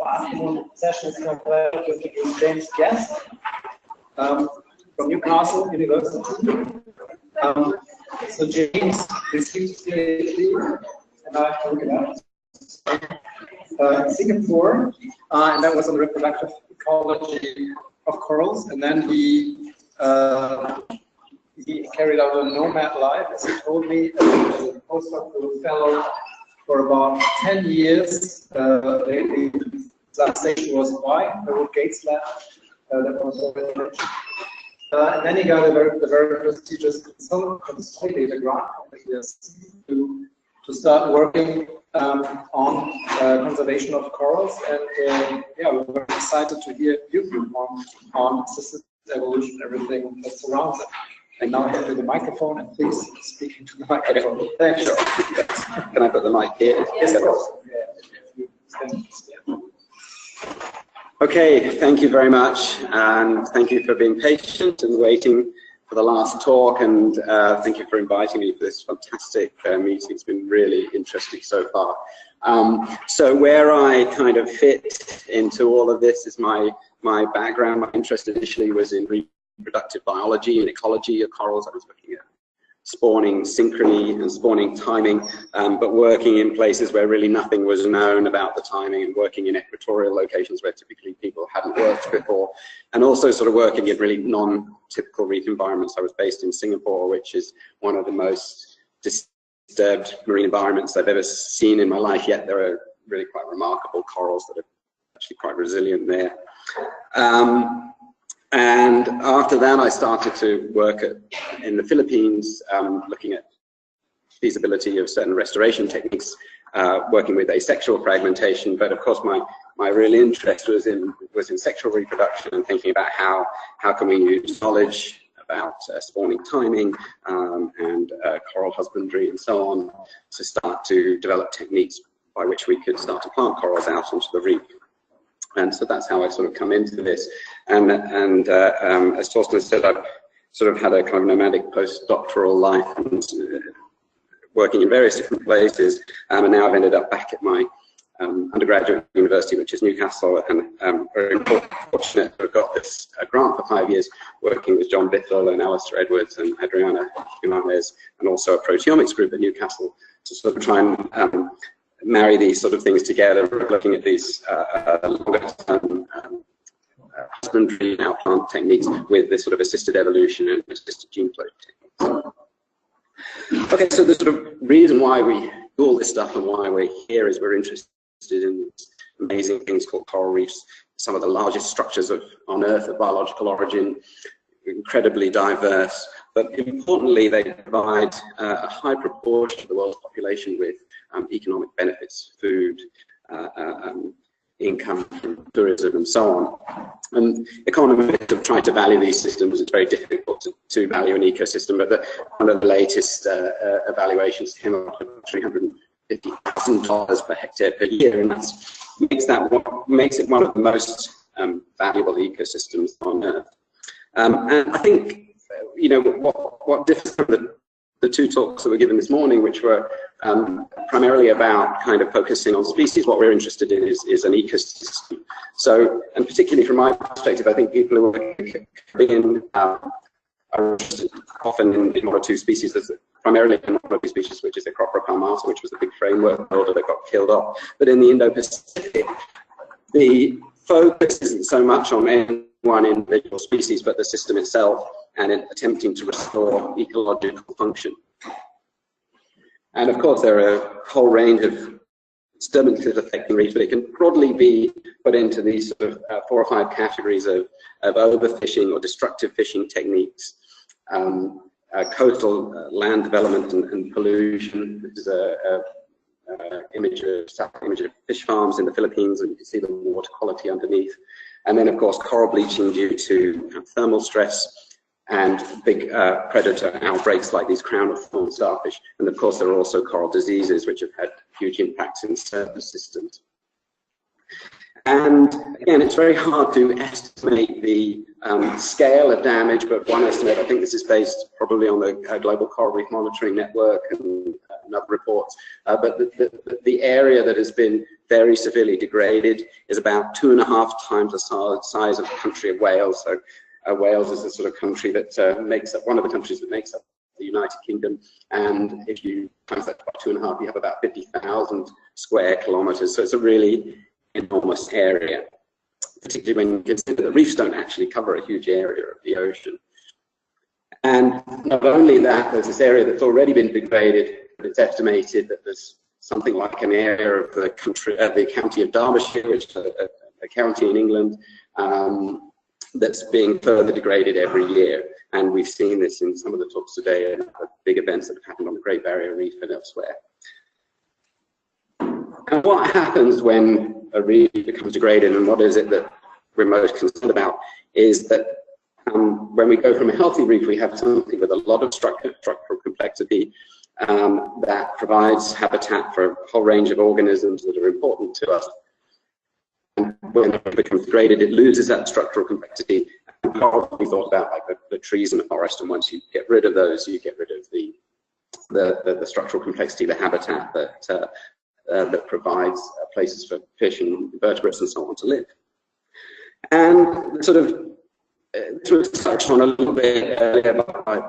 afternoon session. It's my pleasure to introduce James Guest from Newcastle University. So James received his PhD, and I have to look it up, in Singapore, and that was on the reproductive ecology of corals. And then he carried out a nomad life, as he told me, as a postdoctoral fellow for about 10 years. The last station was Hawaii, the Wood Gates lab. That was and then he got the very prestigious consolidated grant to start working on conservation of corals. And yeah, we're very excited to hear your view on assisted evolution, everything that surrounds it. And now I have the microphone, and please speak into the microphone. Okay. Thank you. Yes. Can I put the mic here? Yes, of course. Yeah. Okay, thank you very much, and thank you for being patient and waiting for the last talk, and thank you for inviting me for this fantastic meeting. It's been really interesting so far. So where I kind of fit into all of this is my background. My interest initially was in reproductive biology and ecology of corals. I was looking at spawning synchrony and spawning timing, but working in places where really nothing was known about the timing, and working in equatorial locations where typically people hadn't worked before, and also sort of working in really non-typical reef environments. I was based in Singapore, which is one of the most disturbed marine environments I've ever seen in my life, yet there are really quite remarkable corals that are actually quite resilient there. And after that, I started to work in the Philippines, looking at feasibility of certain restoration techniques, working with asexual fragmentation. But of course, my real interest was in sexual reproduction, and thinking about how can we use knowledge about spawning timing and coral husbandry and so on to start to develop techniques by which we could start to plant corals out into the reef. And so that's how I sort of come into this. And as Torsten said, I've sort of had a kind of nomadic postdoctoral life, and working in various different places. And now I've ended up back at my undergraduate university, which is Newcastle, and very fortunate to have got this grant for 5 years, working with John Bithell and Alistair Edwards and Adriana Jimenez, and also a proteomics group at Newcastle, to sort of try and marry these sort of things together, looking at these longer-term husbandry and outplant techniques with this sort of assisted evolution and assisted gene flow techniques. Okay, so the sort of reason why we do all this stuff and why we're here is we're interested in amazing things called coral reefs, some of the largest structures on Earth of biological origin, incredibly diverse, but importantly, they provide a high proportion of the world's population with economic benefits, food, income from tourism, and so on. And economists have tried to value these systems. It's very difficult to value an ecosystem, but one of the latest evaluations came up with $350,000 per hectare per year, and makes it one of the most valuable ecosystems on Earth. And I think, you know, what differs from the two talks that were given this morning, which were primarily about kind of focusing on species, what we're interested in is an ecosystem. So, and particularly from my perspective, I think people who are in are interested often in one or two species. There's primarily one or two species, which is the Acropora palmata, which was the big framework builder that got killed off. But in the Indo-Pacific, the focus isn't so much on any one individual species, but the system itself, and in attempting to restore ecological function. And of course, there are a whole range of disturbances affecting reefs, but it can broadly be put into these sort of 4 or 5 categories of overfishing or destructive fishing techniques, coastal land development and pollution. This is a image of fish farms in the Philippines, and you can see the water quality underneath. And then, of course, coral bleaching due to thermal stress, and big predator outbreaks like these crown of thorn starfish. And of course, there are also coral diseases which have had huge impacts in surface systems. And again, it's very hard to estimate the scale of damage, but one estimate, I think this is based probably on the Global Coral Reef Monitoring Network and other reports. But the area that has been very severely degraded is about 2.5 times the size of the country of Wales. So Wales is the sort of country that makes up, one of the countries that makes up the United Kingdom, and if you times that by 2.5, you have about 50,000 square kilometres. So it's a really enormous area, particularly when you consider that reefs don't actually cover a huge area of the ocean. And not only that, there's this area that's already been degraded, but it's estimated that there's something like an area of the country, the county of Derbyshire, which is a county in England, that's being further degraded every year. And we've seen this in some of the talks today and the big events that have happened on the Great Barrier Reef and elsewhere. And what happens when a reef becomes degraded, and what is it that we're most concerned about, is that when we go from a healthy reef, we have something with a lot of structural complexity that provides habitat for a whole range of organisms that are important to us. And when it becomes degraded, it loses that structural complexity. And we thought about like the trees in the forest, and once you get rid of those, you get rid of the structural complexity, the habitat that provides places for fish and invertebrates and so on to live. And sort of this was touched on a little bit earlier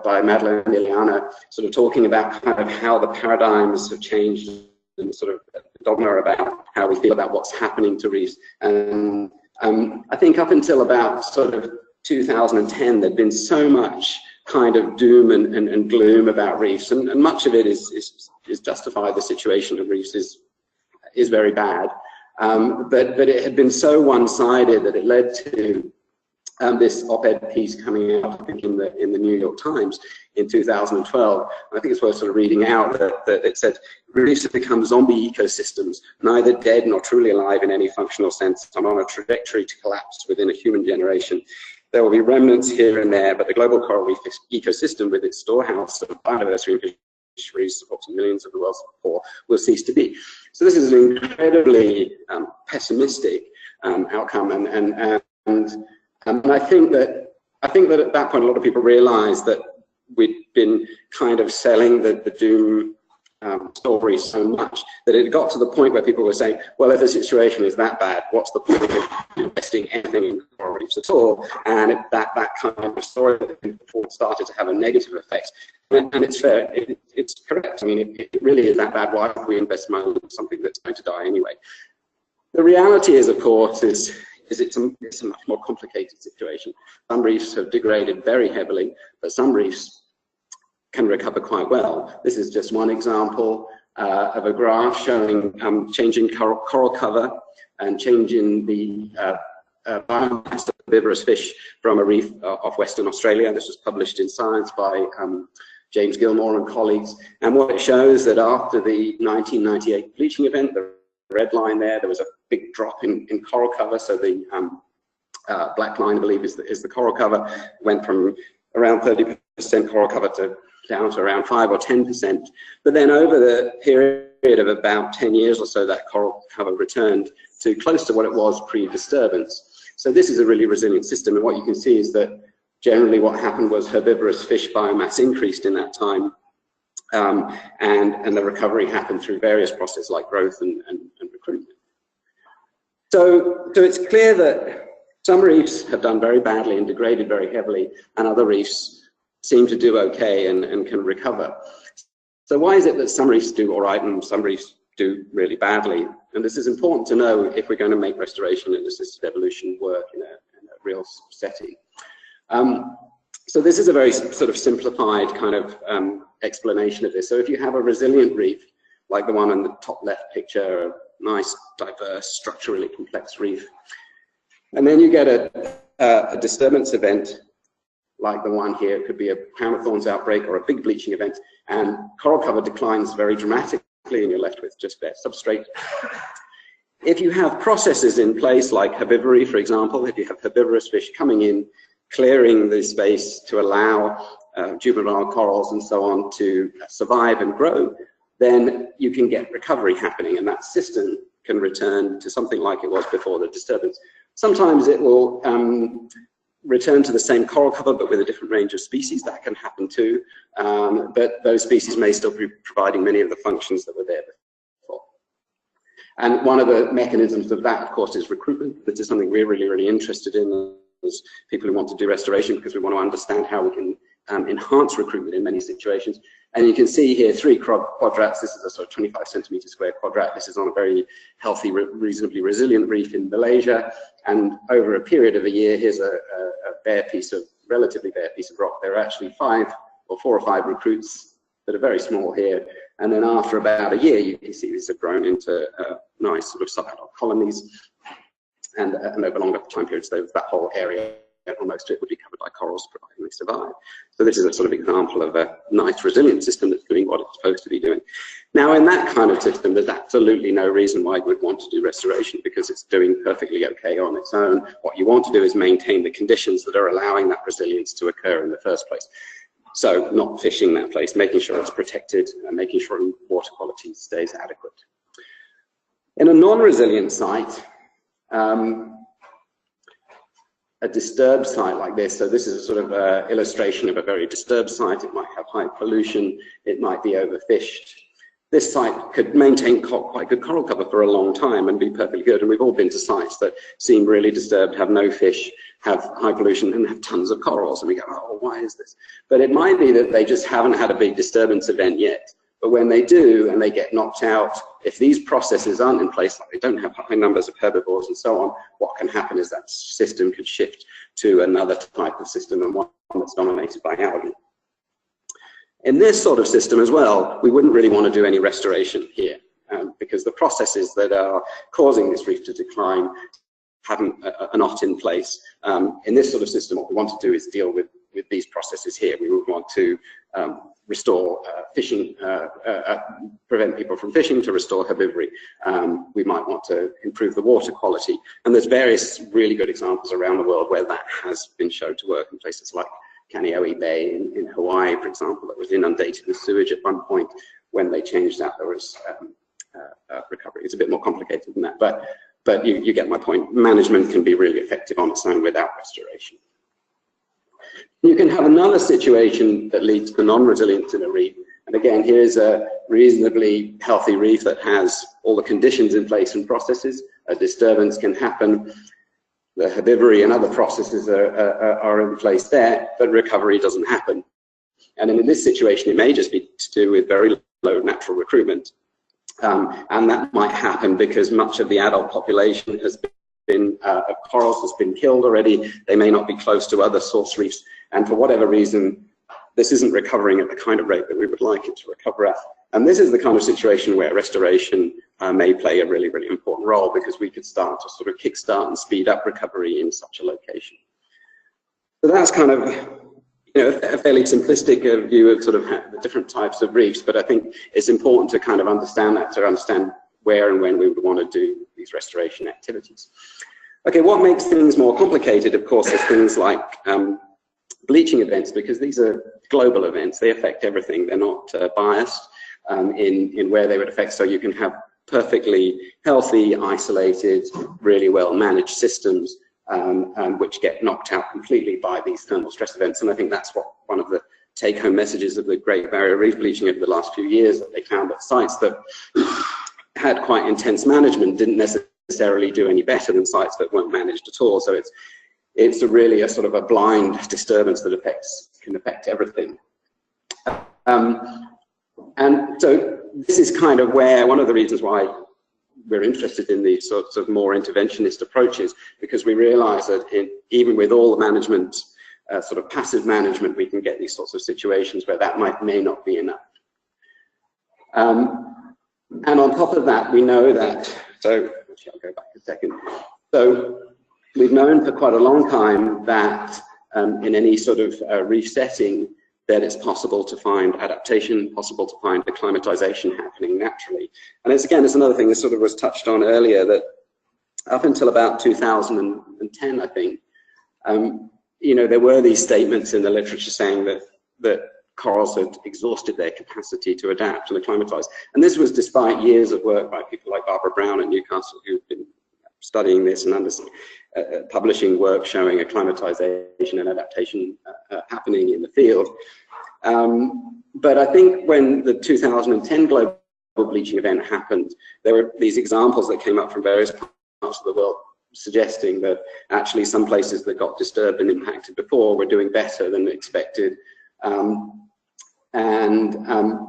by Madeleine and Ileana, sort of talking about kind of how the paradigms have changed and sort of dogma about how we feel about what's happening to reefs. And I think up until about sort of 2010, there'd been so much kind of doom and gloom about reefs, and much of it is justified. The situation of reefs is very bad, but it had been so one-sided that it led to this op-ed piece coming out, I think, in the New York Times in 2012. I think it's worth sort of reading out that it said, reefs have become zombie ecosystems, neither dead nor truly alive in any functional sense, and on a trajectory to collapse within a human generation. There will be remnants here and there, but the global coral reef ecosystem, with its storehouse of biodiversity and fisheries supporting millions of the world's poor, will cease to be. So this is an incredibly pessimistic outcome, and I think that at that point a lot of people realised that we'd been kind of selling the doom story so much that it got to the point where people were saying, well, if the situation is that bad, what's the point of investing anything in coral reefs at all? And that kind of story started to have a negative effect. And it's fair, it's correct. I mean, it really is that bad. Why would we invest money in something that's going to die anyway? The reality is, of course, it's a much more complicated situation. Some reefs have degraded very heavily, but some reefs can recover quite well. This is just one example of a graph showing changing coral cover and changing the biomass of herbivorous fish from a reef off Western Australia. This was published in Science by James Gilmore and colleagues. And what it shows that after the 1998 bleaching event, the red line there was a big drop in coral cover. So the black line, I believe, is the coral cover. Went from around 30% coral cover down to around 5 or 10%. But then over the period of about 10 years or so, that coral cover returned to close to what it was pre-disturbance. So this is a really resilient system. And what you can see is that generally what happened was herbivorous fish biomass increased in that time. And the recovery happened through various processes like growth and recruitment. So it's clear that some reefs have done very badly and degraded very heavily, and other reefs seem to do okay and can recover. So why is it that some reefs do all right and some reefs do really badly? And this is important to know if we're going to make restoration and assisted evolution work in a real setting. So this is a very sort of simplified kind of explanation of this. So if you have a resilient reef, like the one in the top left picture, a nice, diverse, structurally complex reef, and then you get a disturbance event like the one here, it could be a crown of thorns outbreak or a big bleaching event, and coral cover declines very dramatically and you're left with just bare substrate. If you have processes in place like herbivory, for example, if you have herbivorous fish coming in, clearing the space to allow juvenile corals and so on to survive and grow, then you can get recovery happening and that system can return to something like it was before the disturbance. Sometimes it will return to the same coral cover but with a different range of species. That can happen too, but those species may still be providing many of the functions that were there before. And one of the mechanisms of that, of course, is recruitment. This is something we're really, really interested in as people who want to do restoration, because we want to understand how we can enhance recruitment in many situations. And you can see here 3 quadrats. This is a sort of 25 centimeter square quadrat. This is on a very healthy, reasonably resilient reef in Malaysia. And over a period of a year, here's a relatively bare piece of rock. There are actually 4 or 5 recruits that are very small here. And then after about a year, you can see these have grown into nice sort of sub-adult colonies. And over longer time periods, that whole area, almost it would be covered by corals, providing they survive. So this is a sort of example of a nice resilient system that's doing what it's supposed to be doing. Now, in that kind of system, there's absolutely no reason why you would want to do restoration, because it's doing perfectly okay on its own. What you want to do is maintain the conditions that are allowing that resilience to occur in the first place. So not fishing that place, making sure it's protected, and making sure water quality stays adequate. In a non-resilient site, a disturbed site like this, so this is a sort of illustration of a very disturbed site. It might have high pollution, it might be overfished. This site could maintain quite good coral cover for a long time and be perfectly good. And we've all been to sites that seem really disturbed, have no fish, have high pollution, and have tons of corals. And we go, oh, why is this? But it might be that they just haven't had a big disturbance event yet. But when they do, and they get knocked out, if these processes aren't in place, like they don't have high numbers of herbivores and so on, what can happen is that system could shift to another type of system, and one that's dominated by algae. In this sort of system as well, we wouldn't really want to do any restoration here, because the processes that are causing this reef to decline are not in place. In this sort of system, what we want to do is deal with these processes here. We would want to restore fishing, prevent people from fishing, to restore herbivory. We might want to improve the water quality. And there's various really good examples around the world where that has been shown to work, in places like Kaneohe Bay in Hawaii, for example, that was inundated with sewage at one point. When they changed that, there was recovery. It's a bit more complicated than that, but you get my point. Management can be really effective on its own without restoration. You can have another situation that leads to non-resilience in a reef. And again, here's a reasonably healthy reef that has all the conditions in place and processes. A disturbance can happen. The herbivory and other processes are in place there, but recovery doesn't happen. And in this situation, it may just be to do with very low natural recruitment. And that might happen because much of the adult population has been, of corals has been killed already. They may not be close to other source reefs. And for whatever reason, this isn't recovering at the kind of rate that we would like it to recover at. And this is the kind of situation where restoration may play a really, really important role, because we could start to sort of kickstart and speed up recovery in such a location. So that's kind of, a fairly simplistic view of sort of the different types of reefs, but I think it's important to kind of understand that, to understand where and when we would want to do these restoration activities. Okay, what makes things more complicated, of course, is things like bleaching events, because these are global events. They affect everything. They're not biased in where they would affect. So you can have perfectly healthy, isolated, really well managed systems which get knocked out completely by these thermal stress events. And I think that's what one of the take-home messages of the Great Barrier Reef bleaching over the last few years, that they found that sites that had quite intense management didn't necessarily do any better than sites that weren't managed at all. So it's really a sort of a blind disturbance that can affect everything. And so this is kind of where one of the reasons why we're interested in these sorts of more interventionist approaches, because we realize that even with all the management, sort of passive management, we can get these sorts of situations where that may not be enough. And on top of that, we know that, so actually I'll go back a second. So we've known for quite a long time that in any sort of reef setting, that it's possible to find adaptation, possible to find acclimatization happening naturally. And it's another thing that sort of was touched on earlier, that up until about 2010, I think, there were these statements in the literature saying that corals had exhausted their capacity to adapt and acclimatize. And this was despite years of work by people like Barbara Brown at Newcastle, who've been studying this and publishing work showing acclimatization and adaptation happening in the field. But I think when the 2010 global bleaching event happened, there were these examples that came up from various parts of the world suggesting that actually some places that got disturbed and impacted before were doing better than expected.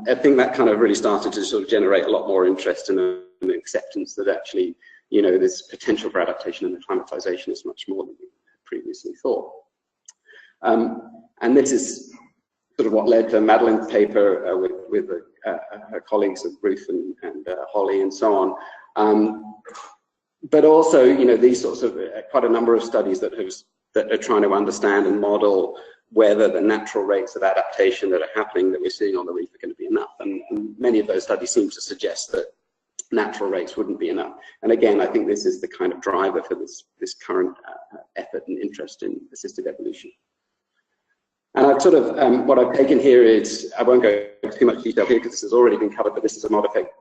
I think that kind of really started to sort of generate a lot more interest and an acceptance that actually, you know, this potential for adaptation and acclimatization is much more than we previously thought. And this is sort of what led to Madeline's paper with her colleagues of Ruth and Holly and so on. But also, you know, these sorts of quite a number of studies that are trying to understand and model whether the natural rates of adaptation that are happening that we're seeing on the reef are going to be enough. And many of those studies seem to suggest that natural rates wouldn't be enough. And again, I think this is the kind of driver for this current effort and interest in assisted evolution. And I've sort of, what I've taken here is, I won't go into too much detail here because this has already been covered, but this is a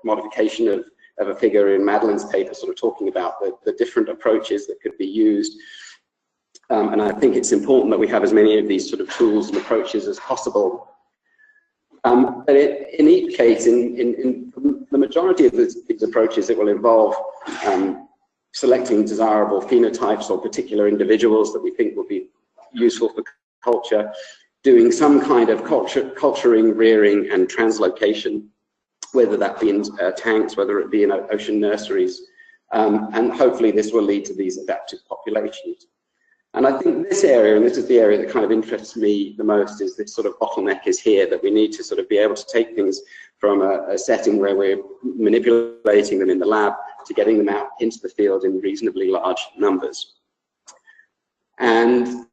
modification of a figure in Madeline's paper, sort of talking about the different approaches that could be used. And I think it's important that we have as many of these sort of tools and approaches as possible. But in each case, in the majority of these approaches, it will involve selecting desirable phenotypes or particular individuals that we think will be useful for culture, doing some kind of culturing, rearing, and translocation, whether that be in tanks, whether it be in ocean nurseries, and hopefully this will lead to these adaptive populations. And I think this area, and this is the area that kind of interests me the most, is this sort of bottleneck is here, that we need to sort of be able to take things from a setting where we're manipulating them in the lab to getting them out into the field in reasonably large numbers. And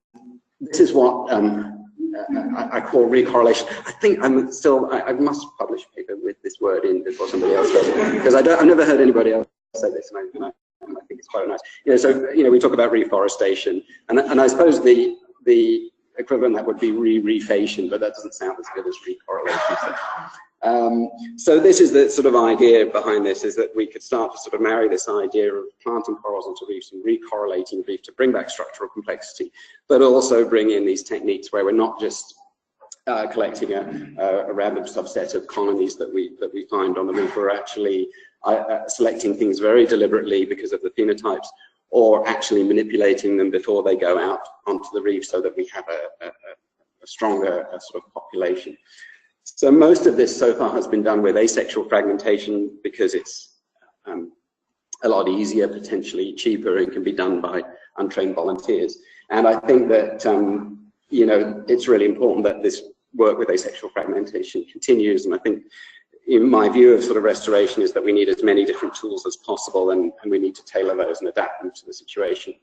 this is what I call recorrelation. I think I must publish a paper with this word in before somebody else does it, because I've never heard anybody else say this, and I think it's quite nice. You know, so you know, we talk about reforestation, and I suppose the equivalent that would be reefation, but that doesn't sound as good as recorrelation. So this is the sort of idea behind this, is that we could start to sort of marry this idea of planting corals onto reefs and recorrelating reef to bring back structural complexity, but also bring in these techniques where we're not just collecting a random subset of colonies that we find on the reef. We're actually selecting things very deliberately because of the phenotypes, or actually manipulating them before they go out onto the reef so that we have a stronger sort of population. So most of this so far has been done with asexual fragmentation because it's a lot easier, potentially cheaper, and can be done by untrained volunteers. And I think that, you know, it's really important that this work with asexual fragmentation continues. And I think, in my view of sort of restoration, is that we need as many different tools as possible, and we need to tailor those and adapt them to the situation.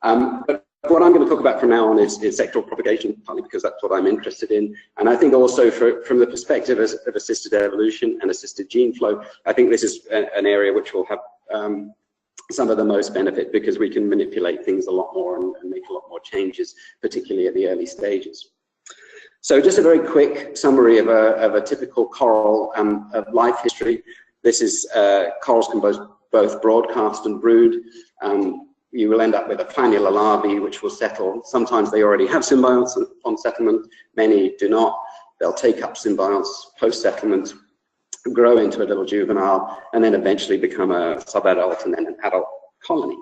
But what I'm going to talk about from now on is sectoral propagation, partly because that's what I'm interested in. And I think also from the perspective of assisted evolution and assisted gene flow, I think this is an area which will have some of the most benefit, because we can manipulate things a lot more and make a lot more changes, particularly at the early stages. So just a very quick summary of a typical coral of life history. This is corals can both broadcast and brood. You will end up with a flanular larvae which will settle. Sometimes they already have symbionts upon settlement, many do not. They'll take up symbionts post-settlement, grow into a little juvenile, and then eventually become a subadult and then an adult colony.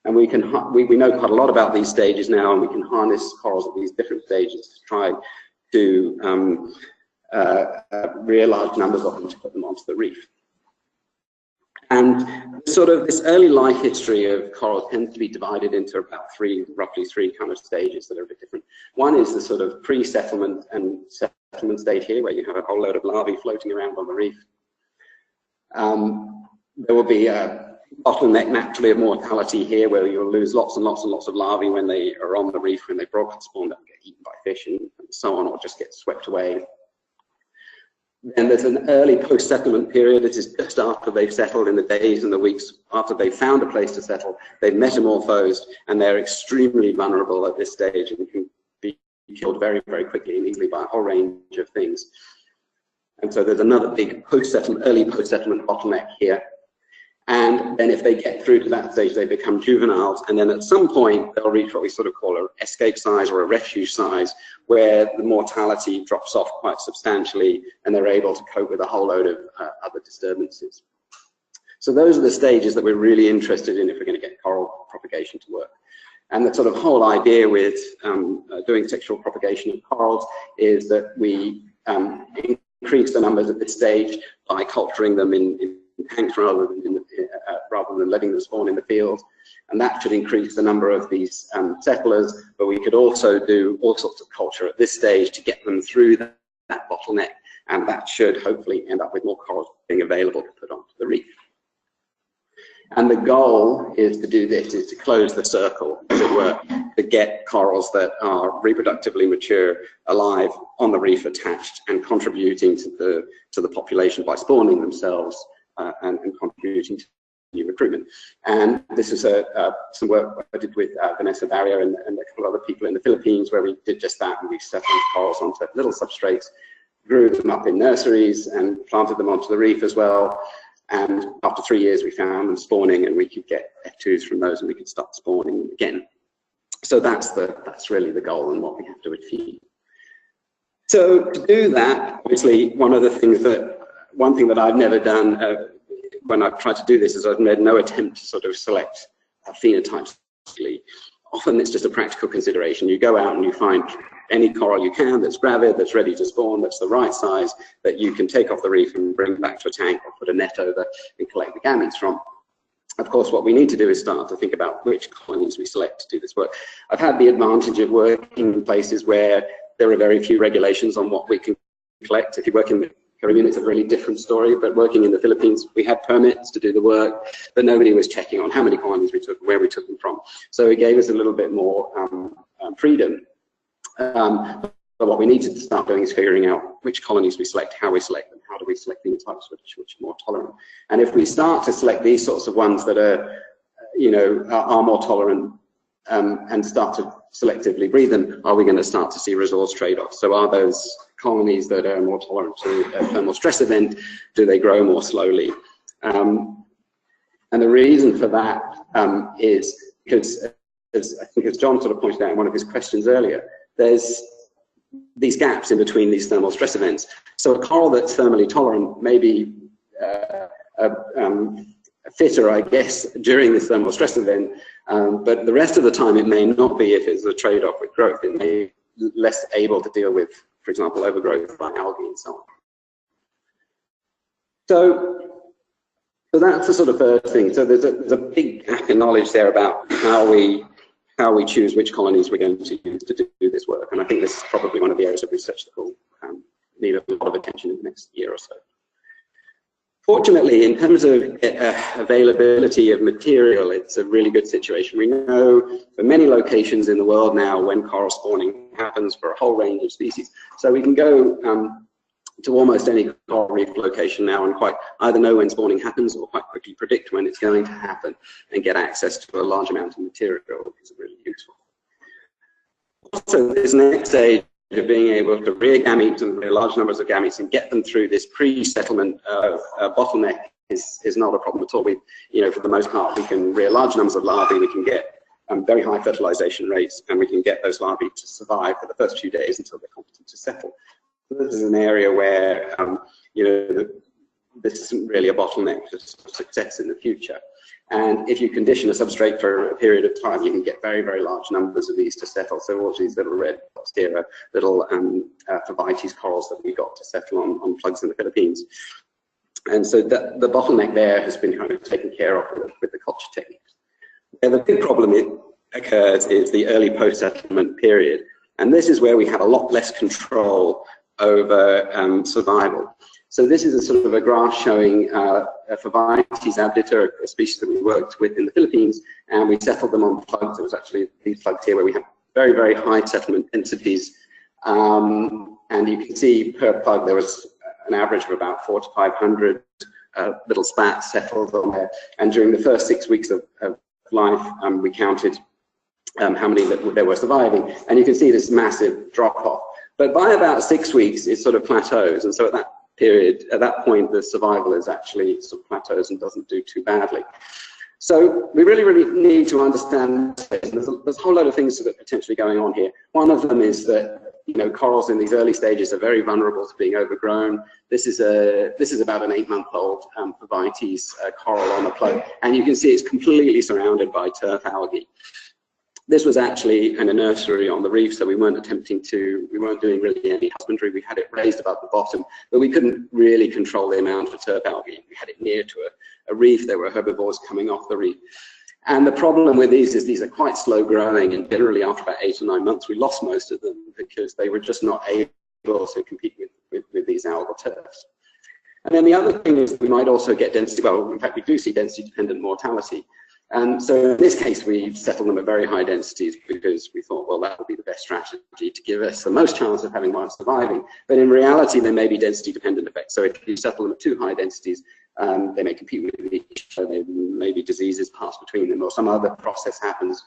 And we know quite a lot about these stages now, and we can harness corals at these different stages to try to rear large numbers of them to put them onto the reef. And sort of this early life history of coral tends to be divided into about roughly three kind of stages that are a bit different. One is the sort of pre-settlement and settlement stage here, where you have a whole load of larvae floating around on the reef. There will be a bottleneck naturally of mortality here, where you'll lose lots and lots and lots of larvae when they are on the reef, when they broadcast spawn, they'll get eaten by fish and so on, or just get swept away. Then there's an early post-settlement period. This is just after they've settled, in the days and the weeks after they've found a place to settle. They've metamorphosed, and they're extremely vulnerable at this stage and can be killed very, very quickly and easily by a whole range of things. And so there's another big early post-settlement bottleneck here. And then if they get through to that stage, they become juveniles, and then at some point they'll reach what we sort of call an escape size or a refuge size, where the mortality drops off quite substantially and they're able to cope with a whole load of other disturbances. So those are the stages that we're really interested in if we're going to get coral propagation to work. And the sort of whole idea with doing sexual propagation of corals is that we increase the numbers at this stage by culturing them in tanks rather than letting them spawn in the field, and that should increase the number of these settlers. But we could also do all sorts of culture at this stage to get them through that bottleneck, and that should hopefully end up with more corals being available to put onto the reef. And the goal is to do this, is to close the circle, as it were, to get corals that are reproductively mature, alive, on the reef, attached, and contributing to the population by spawning themselves and contributing to new recruitment. And this is some work I did with Vanessa Barrier and a couple of other people in the Philippines, where we did just that, and we settled corals onto little substrates, grew them up in nurseries, and planted them onto the reef as well. And after 3 years, we found them spawning, and we could get F2s from those, and we could start spawning them again. So that's really the goal and what we have to achieve. So to do that, obviously, one thing that I've never done when I've tried to do this is I've made no attempt to sort of select phenotypes. Often it's just a practical consideration. You go out and you find any coral you can that's gravid, that's ready to spawn, that's the right size, that you can take off the reef and bring back to a tank or put a net over and collect the gametes from. Of course, what we need to do is start to think about which colonies we select to do this work. I've had the advantage of working in places where there are very few regulations on what we can collect. If you work in the Caribbean, it's a really different story, but working in the Philippines, we had permits to do the work, but nobody was checking on how many colonies we took, where we took them from. So it gave us a little bit more freedom. But what we need to start doing is figuring out which colonies we select, how we select them, how do we select the types which are more tolerant. And if we start to select these sorts of ones that are, are more tolerant and start to selectively breed them, are we going to start to see resource trade-offs? So are those colonies that are more tolerant to a thermal stress event, do they grow more slowly? And the reason for that is because, as John sort of pointed out in one of his questions earlier, there's these gaps in between these thermal stress events. So a coral that's thermally tolerant may be fitter, I guess, during this thermal stress event, but the rest of the time it may not be if it's a trade-off with growth. It may be less able to deal with, for example, overgrowth by algae and so on. So that's the sort of first thing. So there's a big gap in knowledge there about how we choose which colonies we're going to use to do this work. And I think this is probably one of the areas of research that will need a lot of attention in the next year or so. Fortunately, in terms of availability of material, it's a really good situation. We know for many locations in the world now when coral spawning happens for a whole range of species. So we can go to almost any coral reef location now and quite either know when spawning happens or quite quickly predict when it's going to happen and get access to a large amount of material, which is really useful. Also, this next stage of being able to rear gametes and rear large numbers of gametes and get them through this pre-settlement bottleneck is not a problem at all. We, for the most part, we can rear large numbers of larvae, we can get very high fertilization rates, and we can get those larvae to survive for the first few days until they're competent to settle. So this is an area where, this isn't really a bottleneck for success in the future. And if you condition a substrate for a period of time, you can get very, very large numbers of these to settle. So all these little red dots here are little Phobites corals that we got to settle on plugs in the Philippines. And so the bottleneck there has been kind of taken care of with the culture techniques. And the big problem occurs is the early post-settlement period. And this is where we have a lot less control over survival. So this is a sort of a graph showing Phobites abdita, a species that we worked with in the Philippines, and we settled them on plugs. It was actually these plugs here where we have very, very high settlement densities. And you can see per plug there was an average of about 400 to 500 little spats settled on there. And during the first 6 weeks of life, we counted how many that there were surviving. And you can see this massive drop off. But by about 6 weeks, it sort of plateaus. And so at that period, at that point, the survival is actually sort of plateaus and doesn't do too badly. So we really need to understand, there's a whole lot of things that are potentially going on here. One of them is that, you know, corals in these early stages are very vulnerable to being overgrown. This is about an 8-month-old Vites coral on a plug, and you can see it's completely surrounded by turf algae. This was actually in a nursery on the reef, so we weren't doing really any husbandry. We had it raised above the bottom, but we couldn't really control the amount of turf algae. We had it near to a reef. There were herbivores coming off the reef. And the problem with these is these are quite slow growing, and generally after about 8 or 9 months, we lost most of them because they were just not able to compete with these algal turfs. And then the other thing is we might also get density, well, in fact, we do see density-dependent mortality. And so in this case, we settled them at very high densities because we thought, well, that would be the best strategy to give us the most chance of having one surviving. But in reality, there may be density-dependent effects. So if you settle them at too high densities, they may compete with each other, maybe diseases pass between them, or some other process happens.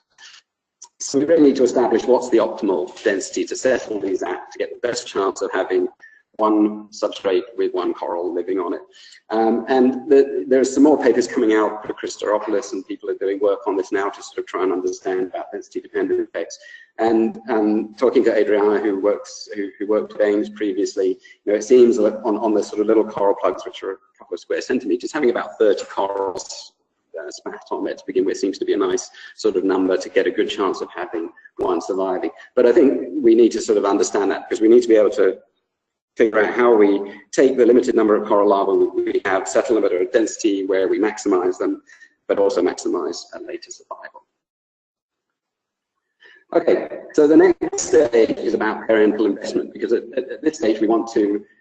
So we really need to establish what's the optimal density to settle these at to get the best chance of having one substrate with one coral living on it. And there's some more papers coming out for Christopoulos, and people are doing work on this now to sort of try and understand about density-dependent effects. And talking to Adriana, who worked at Ames previously, you know, it seems that on the sort of little coral plugs, which are a couple of square centimeters, having about 30 corals spat on there to begin with seems to be a nice sort of number to get a good chance of having one surviving. But I think we need to sort of understand that, because we need to be able to figure out how we take the limited number of coral larvae we have, settle them at a density where we maximize them, but also maximize a later survival. Okay, so the next stage is about parental investment, because at this stage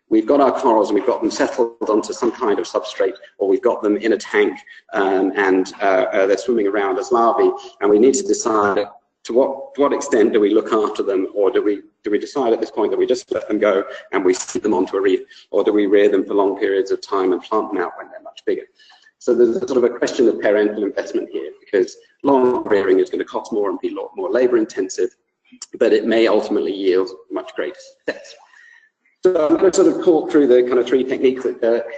we've got our corals and we've got them settled onto some kind of substrate, or we've got them in a tank and they're swimming around as larvae, and we need to decide to what extent do we look after them, or do we decide at this point that we just let them go and we sit them onto a reef, or do we rear them for long periods of time and plant them out when they're much bigger? So there's a sort of a question of parental investment here, because long rearing is going to cost more and be a lot more labor intensive, but it may ultimately yield much greater success. So I'm going to sort of talk through the kind of 3 techniques that Dirk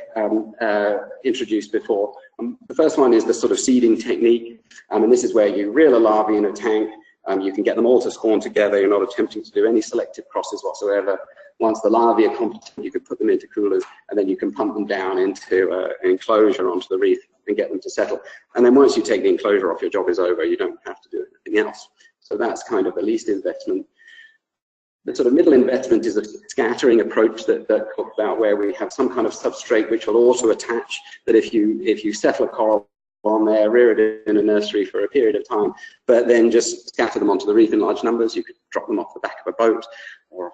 introduced before. The first one is the sort of seeding technique, and this is where you reel a larvae in a tank. You can get them all to spawn together. You're not attempting to do any selective crosses whatsoever. Once the larvae are competent, you can put them into coolers, and then you can pump them down into an enclosure onto the reef and get them to settle. And then once you take the enclosure off, your job is over. You don't have to do anything else. So that's kind of the least investment. The sort of middle investment is a scattering approach that talks about, where we have some kind of substrate which will also attach, that if you settle a coral on there, rear it in a nursery for a period of time, but then just scatter them onto the reef in large numbers. You could drop them off the back of a boat or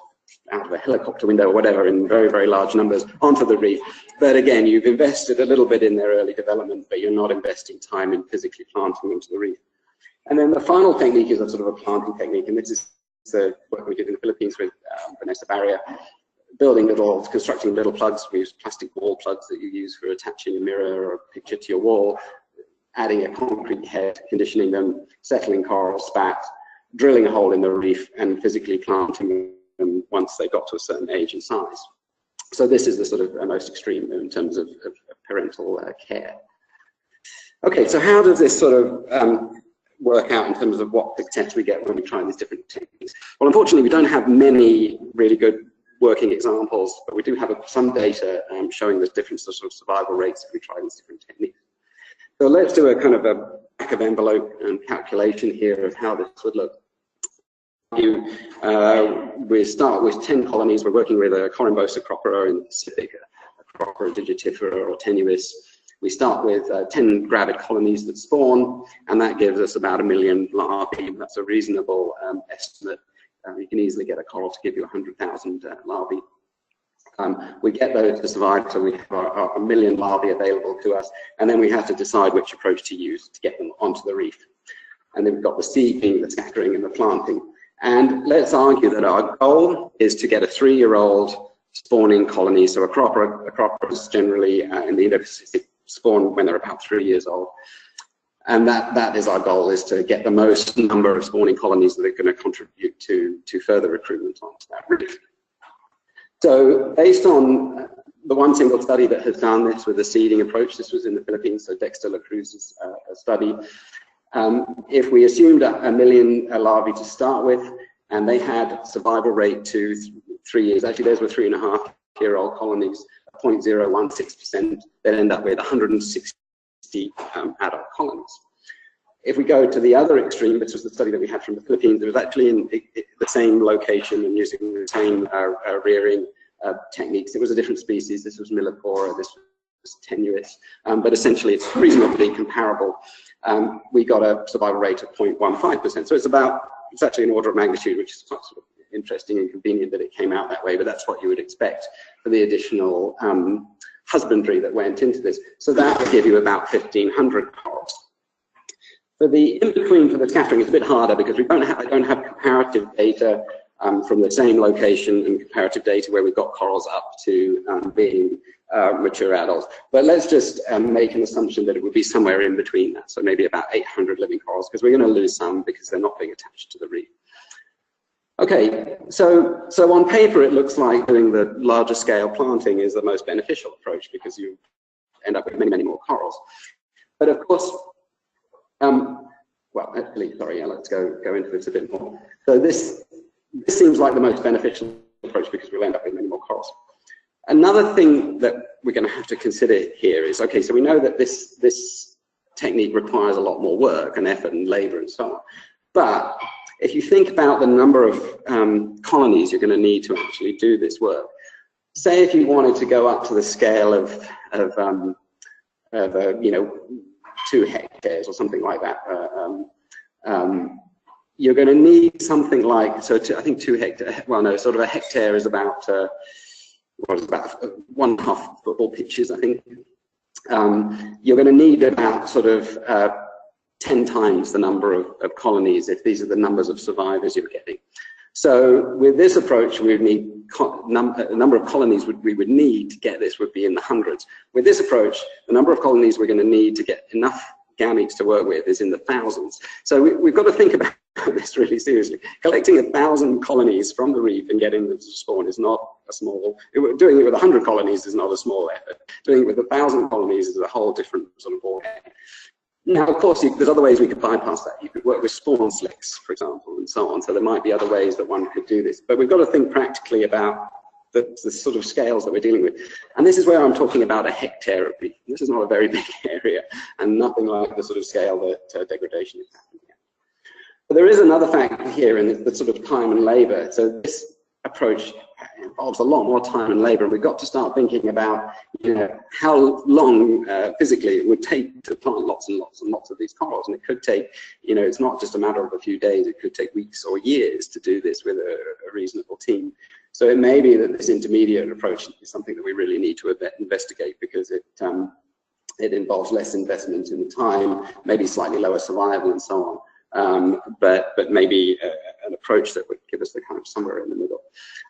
out of a helicopter window or whatever in very, very large numbers onto the reef. But again, you've invested a little bit in their early development, but you're not investing time in physically planting them to the reef. And then the final technique is a sort of a planting technique, and this is the work we did in the Philippines with Vanessa Barrier, constructing little plugs. We use plastic wall plugs that you use for attaching a mirror or a picture to your wall, adding a concrete head, conditioning them, settling coral spat, drilling a hole in the reef, and physically planting them once they got to a certain age and size. So this is the sort of most extreme in terms of parental care. Okay, so how does this sort of work out in terms of what success we get when we try these different techniques? Well, unfortunately, we don't have many really good working examples, but we do have some data showing the different sort of survival rates if we try these different techniques. So let's do a kind of a back of envelope calculation here of how this would look. We start with 10 colonies. We're working with a Corymbosa cropera in the Pacific, a cropera digitifera or tenuis. We start with 10 gravid colonies that spawn, and that gives us about 1 million larvae. That's a reasonable estimate. You can easily get a coral to give you 100,000 larvae. We get those to survive, so we have our 1 million larvae available to us, and then we have to decide which approach to use to get them onto the reef. And then we've got the seeding, the scattering, and the planting. And let's argue that our goal is to get a 3-year-old spawning colony. So a cropper is generally in the Indo-Pacific spawn when they're about 3 years old. And that is our goal, is to get the most number of spawning colonies that are going to contribute to further recruitment onto that reef. So based on the one single study that has done this with a seeding approach. This was in the Philippines, so Dexter LaCruz's study. If we assumed a million larvae to start with, and they had survival rate to 3 years, actually those were 3.5-year-old colonies, 0.016%, they'd end up with 160 adult colonies. If we go to the other extreme, this was the study that we had from the Philippines, it was actually in the same location and using the same rearing techniques. It was a different species. This was Millipora, this was tenuis, but essentially it's reasonably comparable. We got a survival rate of 0.15%, so it's actually an order of magnitude, which is quite sort of interesting and convenient that it came out that way, but that's what you would expect for the additional husbandry that went into this. So that would give you about 1,500 corals. For the in-between, for the scattering, it's a bit harder because I don't have comparative data from the same location and comparative data where we've got corals up to being mature adults. But let's just make an assumption that it would be somewhere in between that, so maybe about 800 living corals, because we're going to lose some because they're not being attached to the reef. Okay, so on paper it looks like doing the larger scale planting is the most beneficial approach because you end up with many, many more corals. But of course, well, actually, sorry, yeah, let's go into this a bit more. So this seems like the most beneficial approach because we'll end up with many more corals. Another thing that we're going to have to consider here is, okay, so we know that this technique requires a lot more work and effort and labor and so on. But if you think about the number of colonies you're going to need to actually do this work, say if you wanted to go up to the scale of you know, 2 hectares or something like that, you're going to need something like, so I think 2 hectares, well no, sort of a hectare is about, what is about 1.5 football pitches, I think. You're going to need about sort of 10 times the number of colonies if these are the numbers of survivors you're getting. So with this approach, we would need number of colonies we would need to get this would be in the hundreds. With this approach, the number of colonies we're going to need to get enough gametes to work with is in the thousands. So we've got to think about this really seriously. Collecting 1,000 colonies from the reef and getting them to spawn is not a small, doing it with 100 colonies is not a small effort. Doing it with 1,000 colonies is a whole different sort of ballgame. Now, of course, there's other ways we could bypass that. You could work with spawn slicks, for example, and so on. So there might be other ways that one could do this. But we've got to think practically about the sort of scales that we're dealing with. And this is where I'm talking about a hectare of reef. This is not a very big area and nothing like the sort of scale that degradation is happening at. But there is another factor here in the sort of time and labor. So this approach involves a lot more time and labor, and we've got to start thinking about, you know, how long physically it would take to plant lots and lots and lots of these corals. And it could take, you know, it's not just a matter of a few days, it could take weeks or years to do this with a reasonable team. So it may be that this intermediate approach is something that we really need to investigate because it involves less investment in the time, maybe slightly lower survival and so on. But maybe an approach that would give us the kind of somewhere in the middle.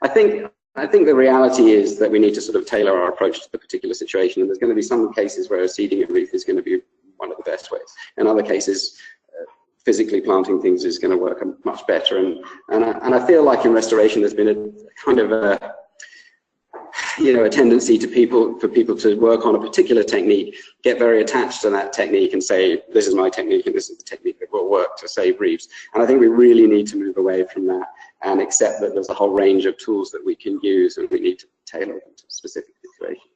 I think the reality is that we need to sort of tailor our approach to the particular situation, and there's going to be some cases where seeding a reef is going to be one of the best ways. In other cases, physically planting things is going to work much better. And I feel like in restoration there's been a kind of a, you know, a tendency for people to work on a particular technique, get very attached to that technique and say, this is my technique and this is the technique that will work to save reefs. And I think we really need to move away from that and accept that there's a whole range of tools that we can use and we need to tailor them to specific situations.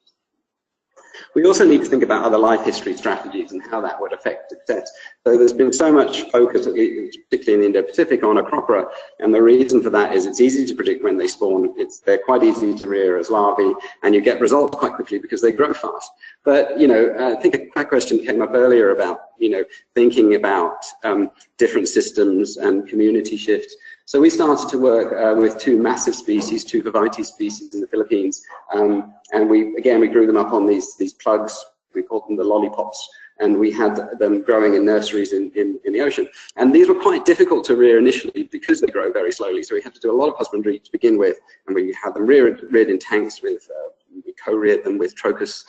We also need to think about other life history strategies and how that would affect success. So there's been so much focus, particularly in the Indo-Pacific, on Acropora, and the reason for that is it's easy to predict when they spawn. They're quite easy to rear as larvae, and you get results quite quickly because they grow fast. But, you know, I think that question came up earlier about, you know, thinking about different systems and community shifts. So we started to work with 2 massive species, 2 Vivates species in the Philippines, and we grew them up on these plugs. We called them the lollipops, and we had them growing in nurseries in the ocean. And these were quite difficult to rear initially because they grow very slowly. So we had to do a lot of husbandry to begin with, and we had them reared in tanks with co-reared them with trochus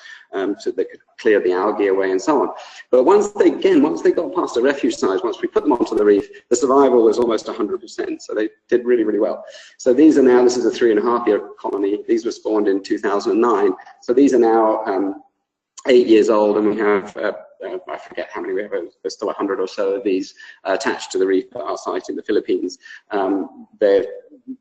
so they could clear the algae away and so on. But once they got past the refuge size, once we put them onto the reef, the survival was almost 100%. So they did really, really well. So these are now, this is a 3.5-year colony. These were spawned in 2009. So these are now 8 years old, and we have, I forget how many we have, there's still 100 or so of these attached to the reef at our site in the Philippines. They're,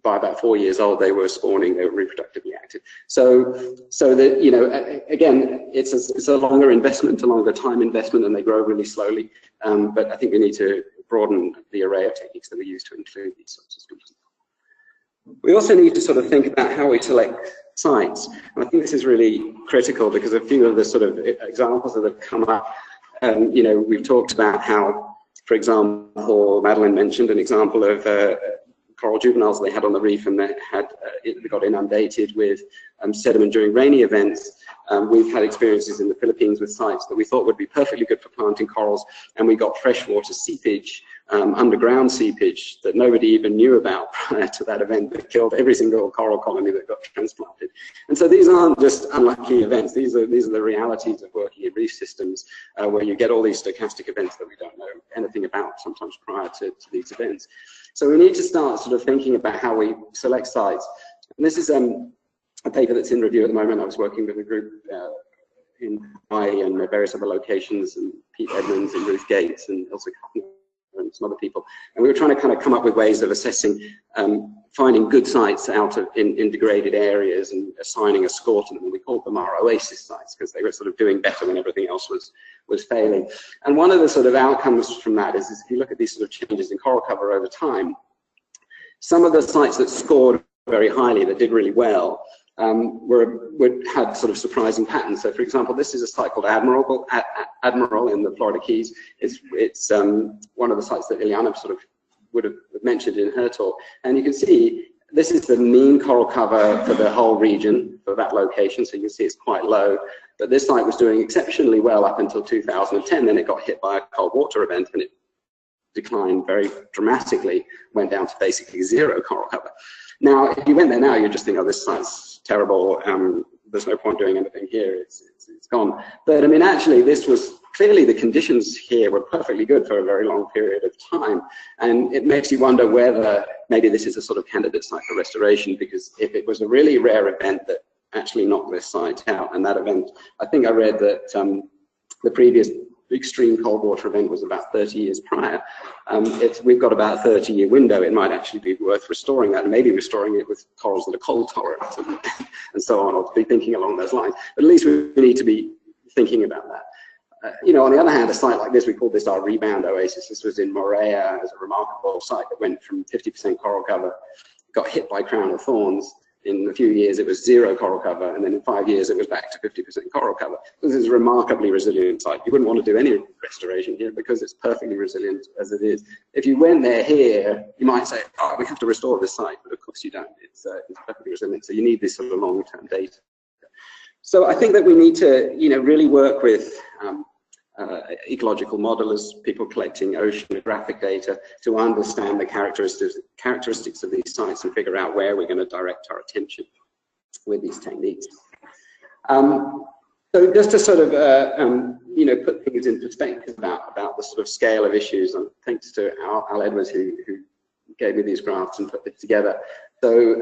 by about 4 years old, they were spawning, they were reproductively active. So that, you know, again, it's a longer investment, a longer time investment, and they grow really slowly. But I think we need to broaden the array of techniques that we use to include these sorts of species. We also need to sort of think about how we select sites. And I think this is really critical because a few of the sort of examples that have come up, you know, we've talked about how, for example, Madeline mentioned an example of coral juveniles they had on the reef, and they got inundated with sediment during rainy events. We've had experiences in the Philippines with sites that we thought would be perfectly good for planting corals, and we got freshwater seepage, underground seepage that nobody even knew about prior to that event that killed every single coral colony that got transplanted. And so these aren't just unlucky events, these are the realities of working in reef systems where you get all these stochastic events that we don't know anything about sometimes prior to these events. So we need to start sort of thinking about how we select sites. And this is a paper that's in review at the moment. I was working with a group in Hawaii and various other locations, and Pete Edmonds and Ruth Gates and Elsa Kuttner and some other people. And we were trying to kind of come up with ways of assessing, finding good sites out of in degraded areas and assigning a score to them. And we called them our oasis sites because they were sort of doing better when everything else was failing. And one of the sort of outcomes from that is if you look at these sort of changes in coral cover over time, some of the sites that scored very highly, that did really well, had sort of surprising patterns. So, for example, this is a site called Admiral in the Florida Keys. It's one of the sites that Ileana sort of would have mentioned in her talk. And you can see this is the mean coral cover for the whole region for that location. So you can see it's quite low. But this site was doing exceptionally well up until 2010. Then it got hit by a cold water event, and it declined very dramatically, went down to basically zero coral cover. Now, if you went there now, you'd just think, oh, this site's terrible. There's no point doing anything here. It's gone. But I mean, actually, this was clearly the conditions here were perfectly good for a very long period of time. And it makes you wonder whether maybe this is a sort of candidate site for restoration, because if it was a really rare event that actually knocked this site out, and that event, I think I read that the previous extreme cold water event was about 30 years prior. We've got about a 30-year window. It might actually be worth restoring that, and maybe restoring it with corals that are cold tolerant and so on, or to be thinking along those lines. But at least we need to be thinking about that. You know, on the other hand, a site like this, we call this our rebound oasis. This was in Morea, as a remarkable site that went from 50% coral cover, got hit by crown of thorns. In a few years, it was zero coral cover, and then in 5 years, it was back to 50% coral cover. This is a remarkably resilient site. You wouldn't want to do any restoration here because it's perfectly resilient as it is. If you went there here, you might say, oh, we have to restore this site, but of course you don't. It's perfectly resilient, so you need this sort of long-term data. So I think that we need to, you know, really work with ecological modelers, people collecting oceanographic data to understand the characteristics of these sites and figure out where we're going to direct our attention with these techniques. So just to sort of, you know, put things in perspective about the sort of scale of issues, and thanks to Al Edwards who gave me these graphs and put this together. So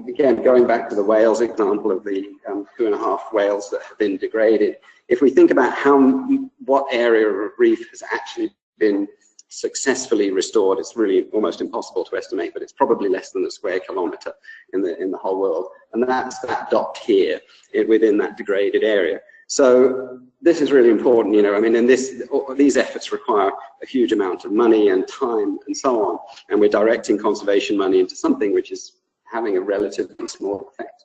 again, going back to the whales example of the 2.5 whales that have been degraded, if we think about what area of reef has actually been successfully restored, it's really almost impossible to estimate, but it's probably less than a square kilometre in the whole world, and that's that dot here within that degraded area. So this is really important, you know. I mean, and these efforts require a huge amount of money and time and so on, and we're directing conservation money into something which is having a relatively small effect.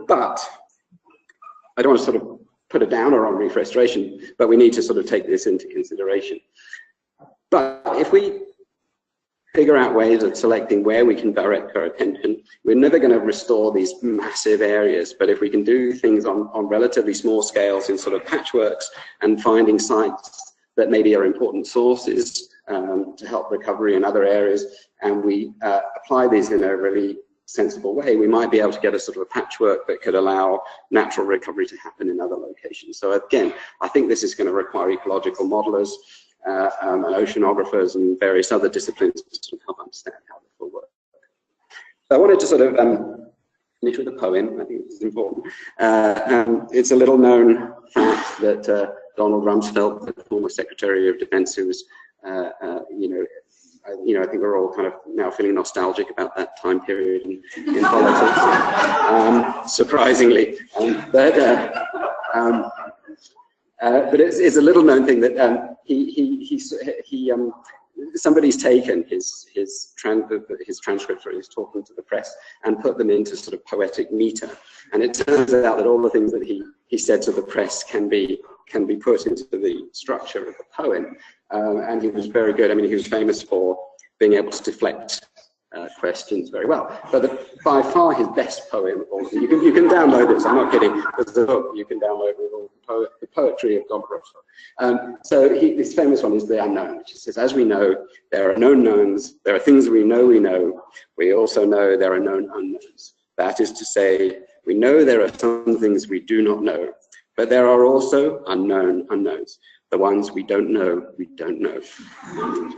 But I don't want to sort of put a downer on reef restoration, but we need to sort of take this into consideration. But if we figure out ways of selecting where we can direct our attention, we're never going to restore these massive areas. But if we can do things on relatively small scales in sort of patchworks and finding sites that maybe are important sources to help recovery in other areas, and we apply these in a really sensible way, we might be able to get a sort of a patchwork that could allow natural recovery to happen in other locations. So again, I think this is going to require ecological modelers and oceanographers and various other disciplines to help understand how this will work. So I wanted to sort of finish with a poem. I think this is important. It's a little known fact that Donald Rumsfeld, the former Secretary of Defense, who was, I think we're all kind of now feeling nostalgic about that time period in politics, surprisingly. But it's a little known thing that somebody's taken his transcripts where he's talking to the press and put them into sort of poetic meter, and it turns out that all the things that he said to the press can be put into the structure of the poem, and he was very good. I mean, he was famous for being able to deflect questions very well. But by far his best poem, you can download this. I'm not kidding. There's a book you can download with all the poetry of Geomar Helmholtz. So this famous one is The Unknown, which says, as we know, there are known knowns. There are things we know we know. We also know there are known unknowns. That is to say, we know there are some things we do not know, but there are also unknown unknowns. The ones we don't know, we don't know.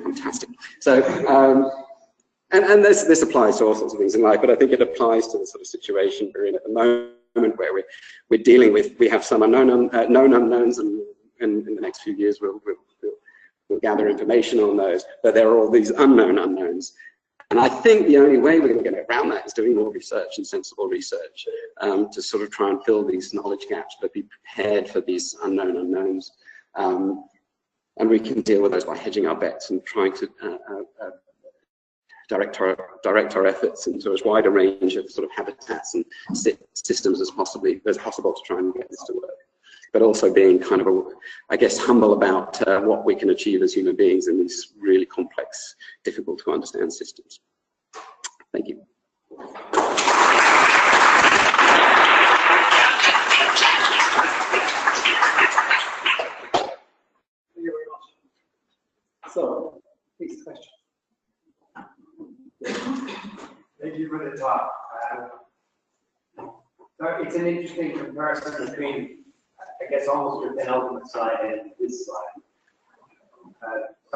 Fantastic. So, and this applies to all sorts of things in life, but I think it applies to the sort of situation we're in at the moment, where we're dealing with, we have some known unknowns, and in the next few years we'll gather information on those, but there are all these unknown unknowns. And I think the only way we're going to get around that is doing more research and sensible research to sort of try and fill these knowledge gaps, but be prepared for these unknown unknowns. And we can deal with those by hedging our bets and trying to direct our efforts into as wide a range of sort of habitats and systems as possible to try and get this to work. But also being kind of, I guess, humble about what we can achieve as human beings in these really complex, difficult to understand systems. Thank you. Thank you very much. So, please, question. Thank you for the talk. It's an interesting comparison between, I guess, almost your penultimate slide and this slide.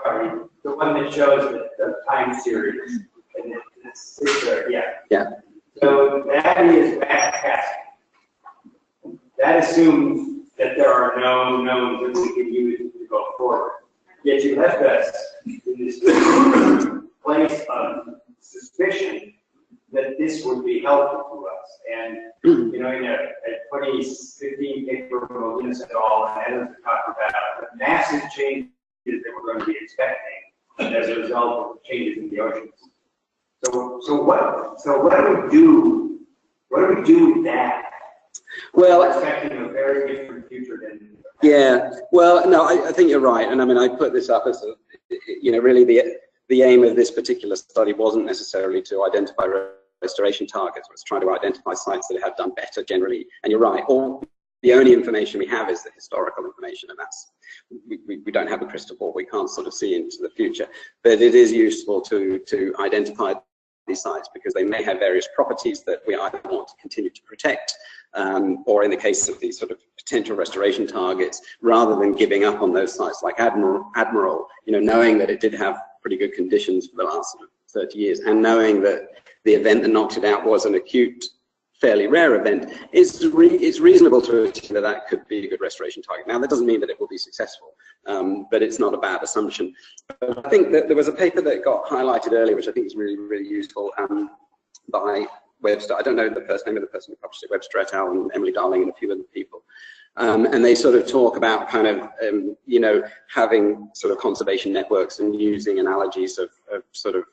Sorry, the one that shows the time series. And it's there, yeah. Yeah. So that is backcasting. That assumes that there are no knowns that we can use to go forward. Yet you left us in this place of suspicion that this would be helpful to us. And, you know, in a 2015 paper from Molina et al. And others talked about the massive changes that we're going to be expecting as a result of changes in the oceans. So what do we do? What do we do with that? Well, expecting a very different future than. Yeah. Well, no, I think you're right. And I mean, I put this up as really the aim of this particular study wasn't necessarily to identify restoration targets. It was trying to identify sites that have done better generally. And you're right. The only information we have is the historical information, and that's we don't have a crystal ball. We can't sort of see into the future. But it is useful to identify these sites because they may have various properties that we either want to continue to protect, or in the case of these sort of potential restoration targets, rather than giving up on those sites like Admiral, knowing that it did have pretty good conditions for the last sort of 30 years, and knowing that the event that knocked it out was an acute, fairly rare event, it's reasonable to assume that that could be a good restoration target. Now, that doesn't mean that it will be successful, but it's not a bad assumption. But I think that there was a paper that got highlighted earlier, which I think is really, really useful, by Webster. I don't know the first name of the person who published it, Webster et al. And Emily Darling and a few other people. And they sort of talk about kind of, having sort of conservation networks and using analogies of sort of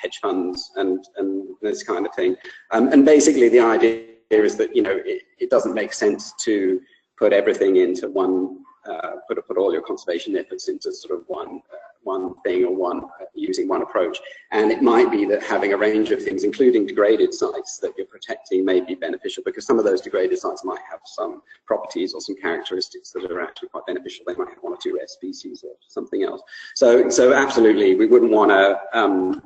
hedge funds and this kind of thing. And basically the idea is that, it doesn't make sense to put everything into one, put all your conservation efforts into sort of one thing or using one approach. And it might be that having a range of things, including degraded sites that you're protecting, may be beneficial, because some of those degraded sites might have some properties or some characteristics that are actually quite beneficial. They might have one or two rare species or something else. So absolutely, we wouldn't want to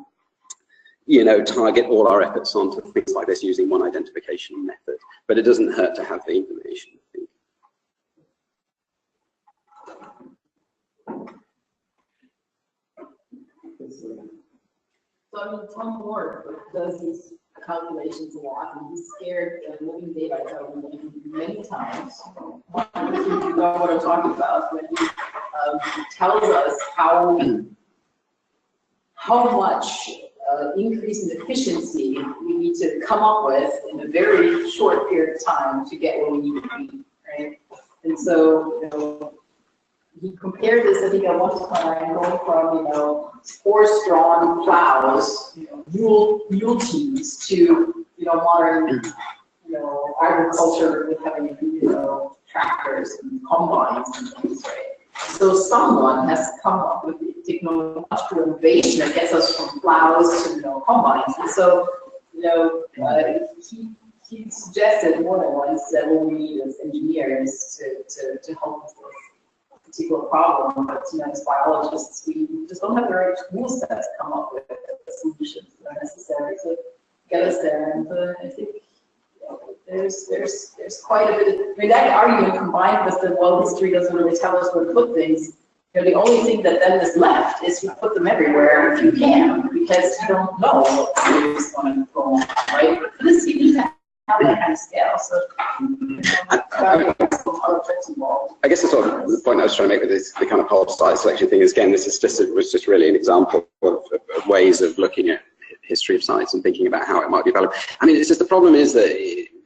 target all our efforts onto things like this using one identification method. But it doesn't hurt to have the information, I think. So I mean, Tom Moore does these calculations a lot, and he's scared living data many times. One of the things you know what I'm talking about when he tells us how much increase in efficiency we need to come up with in a very short period of time to get where we need to be, right? And so, he compared this, I think, at one time, going from, horse-drawn plows, mule teams, to, modern, agriculture with having, tractors and combines and things, right? So someone has to come up with the technological innovation that gets us from plows to, combines. And so, he suggested more than once that what we need as engineers to help us with particular problem, but as biologists, we just don't have the right tool set to come up with the solutions that are necessary to get us there. And I think there's quite a bit of, that argument combined with the history doesn't really tell us where to put things. The only thing that then is left is you put them everywhere if you can, because you don't know what is going to go on, right? But for this, you need to have that kind of scale. So, I guess the sort of the point I was trying to make with this, the kind of whole site selection thing is, again, this is was just really an example of ways of looking at history of sites and thinking about how it might be developed. I mean, it's just the problem is that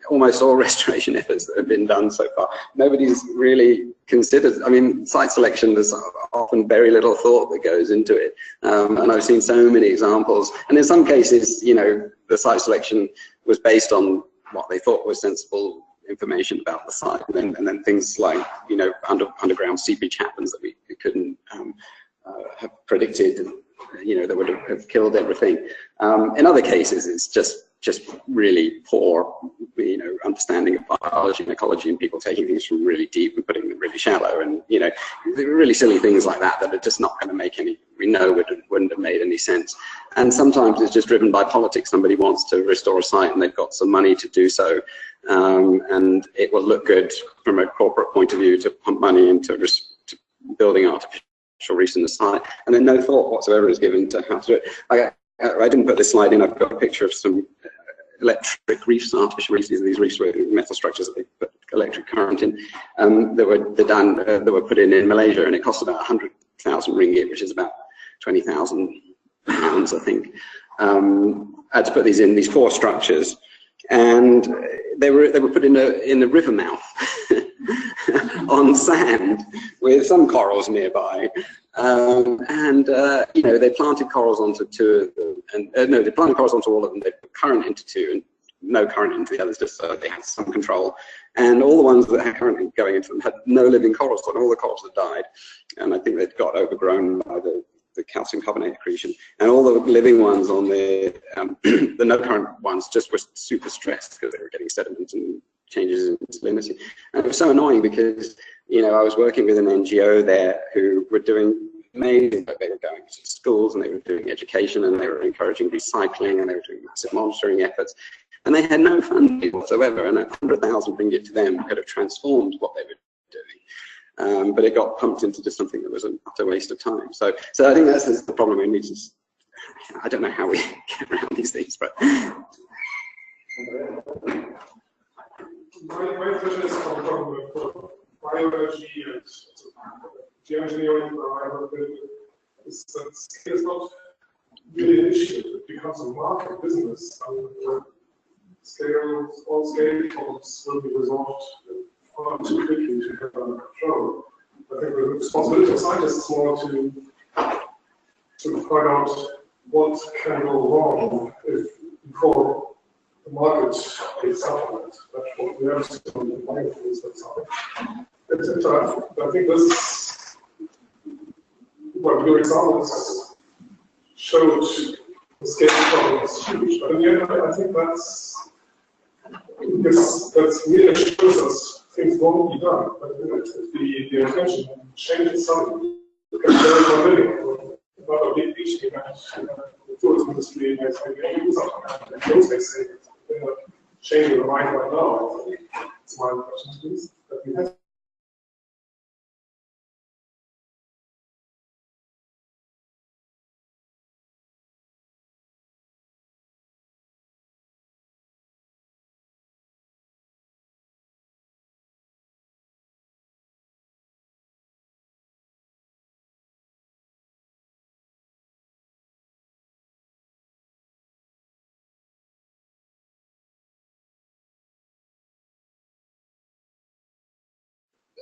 almost all restoration efforts that have been done so far, nobody's really considered. I mean, site selection, there's often very little thought that goes into it. And I've seen so many examples. And in some cases, the site selection was based on what they thought was sensible information about the site, and then things like underground seepage happens that we couldn't have predicted, that would have killed everything. In other cases, it's just really poor, understanding of biology and ecology, and people taking things from really deep and putting them really shallow, and really silly things like that are just not going to make any. We know wouldn't have made any sense. And sometimes it's just driven by politics. Somebody wants to restore a site and they've got some money to do so, and it will look good from a corporate point of view to pump money into building artificial reefs in the site, and then no thought whatsoever is given to how to do it. I didn't put this slide in. I've got a picture of some electric reefs, artificial reefs. These reefs were metal structures that they put electric current in, that were put in Malaysia, and it cost about 100,000 ringgit, which is about 20,000 pounds, I think. I had to put these in, these 4 structures, and they were put in a river mouth on sand with some corals nearby. They planted corals onto 2 of them, and no, they planted corals onto all of them. They put current into 2 and no current into the others, just so they had some control. And all the ones that had current going into them had no living corals, and all the corals had died. And I think they'd got overgrown by the calcium carbonate accretion. And all the living ones on the no current ones just were super stressed because they were getting sediment and changes in salinity. And it was so annoying because, I was working with an NGO there who were doing amazing, but they were going to schools and they were doing education and they were encouraging recycling and they were doing massive monitoring efforts. And they had no funding whatsoever, and 100,000 ringgit to them could have transformed what they were doing. But it got pumped into just something that was an utter waste of time. So I think that's the problem. We need to, I don't know how we get around these things, but. My question is from biology and geoengineering, where I work with, is that scale is not really an issue. It becomes a market business. All scale problems will be resolved far too quickly to have under control. I think the responsibility of scientists is more to find out what can go wrong before the market takes up on it. That's what we have to do on the biofuels side. I think this, well, your examples showed the scale problem is huge. But in the end, I think that really shows us things won't be done. But if the intention changes suddenly, it can be very convincing. Not a big beach event, tourism industry may say, yeah, do something. And those may say, changing your mind right now. It's my question, please.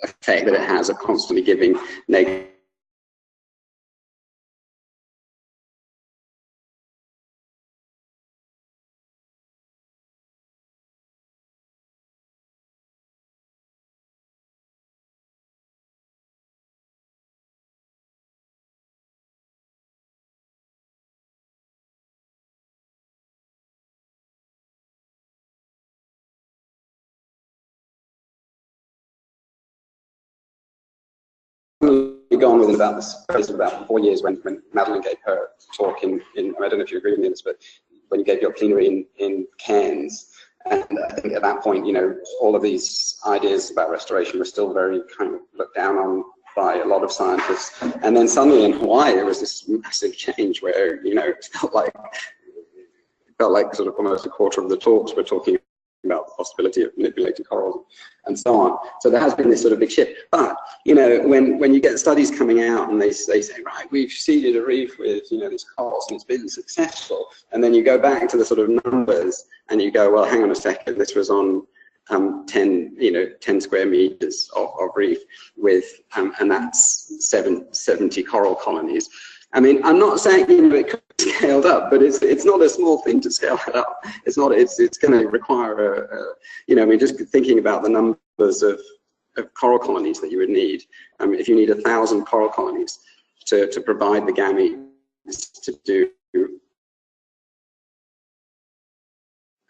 effect that it has of constantly giving negative gone within about the space of about 4 years when Madeline gave her talk in I don't know if you agree with me on this, but when you gave your plenary in Cairns, and I think at that point, you know, all of these ideas about restoration were still very kind of looked down on by a lot of scientists. And then suddenly in Hawaii, there was this massive change where, you know, it felt like sort of almost a quarter of the talks were talking about the possibility of manipulating corals and so on. So there has been this sort of big shift. But, you know, when you get studies coming out and they say, right, we've seeded a reef with, you know, these corals and it's been successful. And then you go back to the sort of numbers and you go, well, hang on a second, this was on 10 square meters of reef with, and that's 70 coral colonies. I mean, I'm not saying, you know, it could be scaled up, but it's not a small thing to scale it up. It's going to require you know, I mean, just thinking about the numbers of coral colonies that you would need. If you need 1,000 coral colonies to provide the gametes to do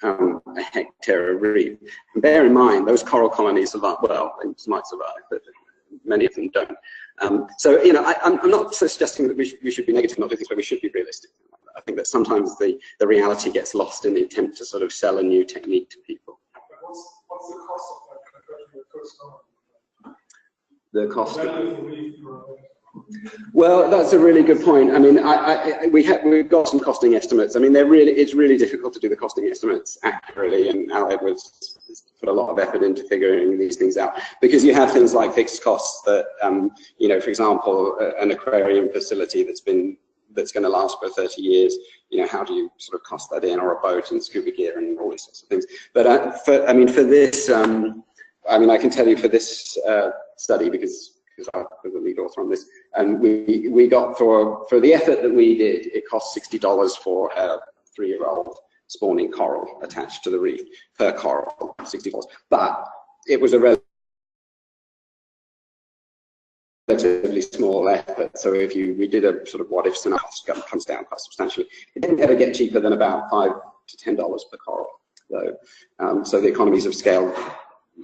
a hectare of reef. And bear in mind, those coral colonies survive, well, they might survive, but many of them don't. So, you know, I'm not suggesting that we should be negative, not doing things, but we should be realistic. I think that sometimes the reality gets lost in the attempt to sort of sell a new technique to people. What's the cost of that? The cost of well, that's a really good point. I mean, we've got some costing estimates. I mean, it's really difficult to do the costing estimates accurately, and Al Edwards put a lot of effort into figuring these things out, because you have things like fixed costs that, you know, for example, an aquarium facility that's going to last for 30 years, you know, how do you sort of cost that in, or a boat and scuba gear and all these sorts of things. But for this, I mean, I can tell you for this study, because I was the lead author on this, and we got for the effort that we did, it cost $60 for a 3-year-old spawning coral attached to the reef per coral, $60. But it was a relatively small effort. So if we did a sort of what if scenario, comes down quite substantially. It didn't ever get cheaper than about $5 to $10 per coral. So the economies of scale,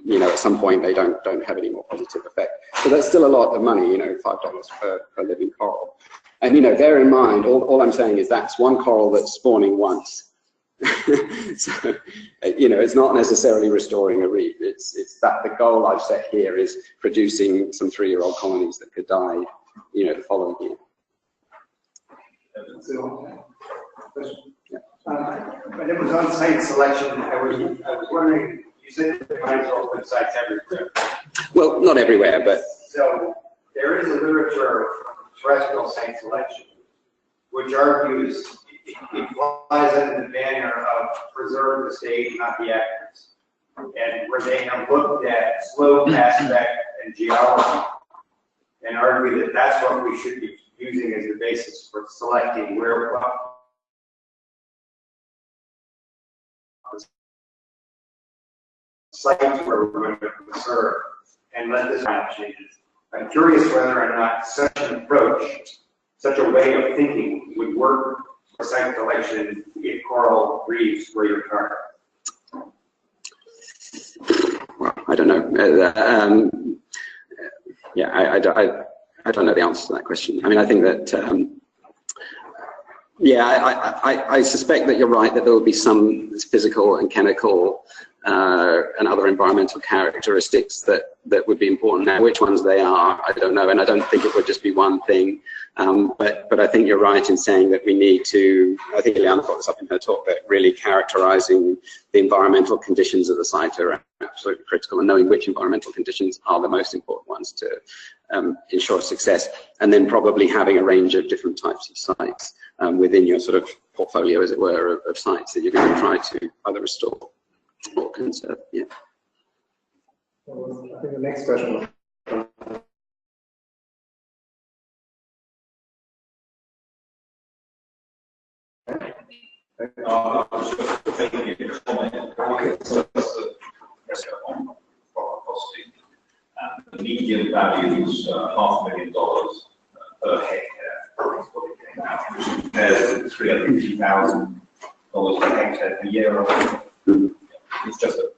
you know, at some point they don't have any more positive effect. So that's still a lot of money, you know, $5 per living coral. And, you know, bear in mind, all I'm saying is that's one coral that's spawning once. So, you know, it's not necessarily restoring a reef. It's that the goal I've set here is producing some 3-year-old colonies that could die, you know, the following year. When it was on site selection, I was wondering, you said there might open sites everywhere. Well, not everywhere, but... So there is a literature from terrestrial site selection, which argues it flies under the banner of preserve the state, not the actors. And where they have looked at slope, aspect, and geology, and argue that that's what we should be using as the basis for selecting where sites where we're going to preserve and let this map changes. I'm curious whether or not such an approach, such a way of thinking would work for site selection in coral reefs where you're targeting. Well, I don't know. Yeah, I don't know the answer to that question. I mean, I think that Yeah, I suspect that you're right, that there will be some physical and chemical and other environmental characteristics that would be important. Now, which ones they are, I don't know, and I don't think it would just be one thing. But I think you're right in saying that we need to, I think Liana brought this up in her talk, that really characterizing the environmental conditions of the site are absolutely critical, and knowing which environmental conditions are the most important ones to ensure success, and then probably having a range of different types of sites within your sort of portfolio, as it were, of sites that you're going to try to either restore or conserve. Yeah. I think the next question. I was just making a comment. So that's the on proper costing. The median value is $500,000 per hectare, is what it came out, which compares to $350,000 per hectare per year. It's just a...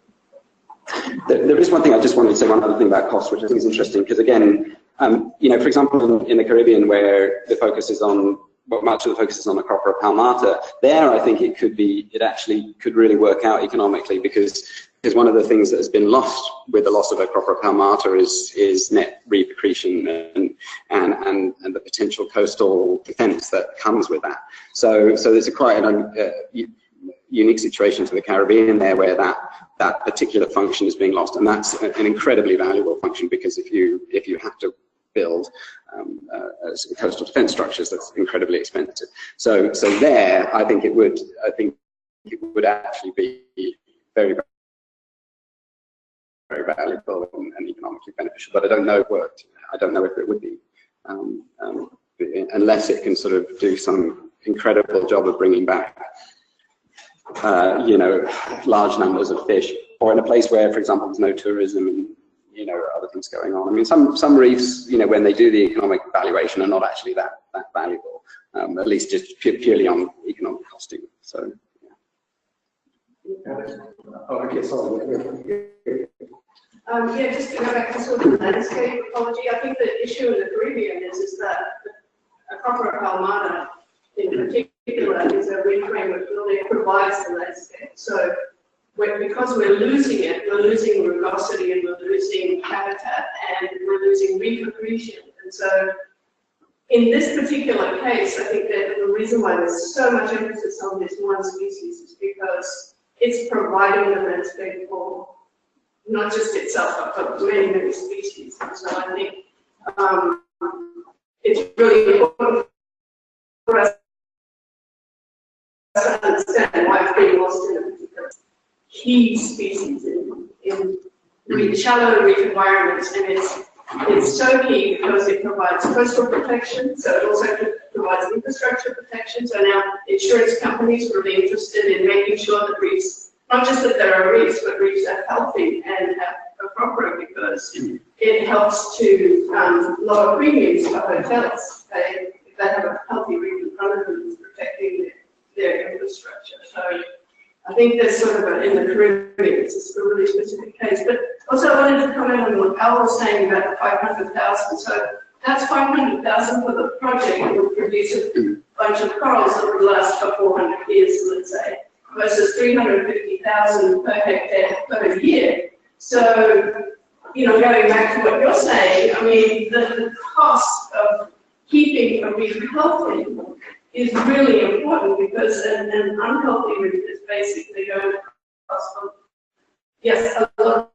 There is one thing I just wanted to say, one other thing about cost, which I think is interesting, because again, you know, for example, in the Caribbean, where the focus is on, well, much of the focus is on the Acropora palmata, there I think it actually could really work out economically, because one of the things that has been lost with the loss of Acropora palmata is net reef accretion and the potential coastal defense that comes with that. So there's quite an unique situation to the Caribbean there, where that particular function is being lost, and that's an incredibly valuable function, because if you have to build coastal defense structures, that's incredibly expensive. So there, I think it would actually be very, very valuable and economically beneficial. But I don't know if it would be, unless it can sort of do some incredible job of bringing back, you know, large numbers of fish, or in a place where, for example, there's no tourism and, you know, other things going on. I mean, some reefs, you know, when they do the economic valuation, are not actually that valuable, at least just purely on economic costing. So, yeah. Oh, okay, sorry. Yeah, just to go back to sort of landscape ecology, I think the issue in the Caribbean is that Acropora palmata in particular is a reef framework that really provides the landscape. So because we're losing it, we're losing rugosity and we're losing habitat and we're losing reef accretion. And so in this particular case, I think that the reason why there's so much emphasis on this one species is because it's providing the landscape for not just itself, but many, many species. And so I think it's really important for us to understand why it's being lost in a particular key species in shallow reef environments. And it's so key because it provides coastal protection, so it also provides infrastructure protection. So now insurance companies are really interested in making sure that reefs, not just that there are reefs, but reefs are healthy and have Acropora, because it helps to lower premiums for hotels. If they have a healthy reef in front of them, it's protecting their infrastructure. So I think there's sort of in the Caribbean, it's a really specific case. But also I wanted to comment on what Al was saying about the 500,000. So that's 500,000 for the project that will produce a bunch of corals that would last for 400 years, let's say, versus 350,000 per hectare per year. So, you know, going back to what you're saying, I mean, the cost of keeping a reef healthy is really important, because an unhealthy reef is basically going to cost them, yes, a lot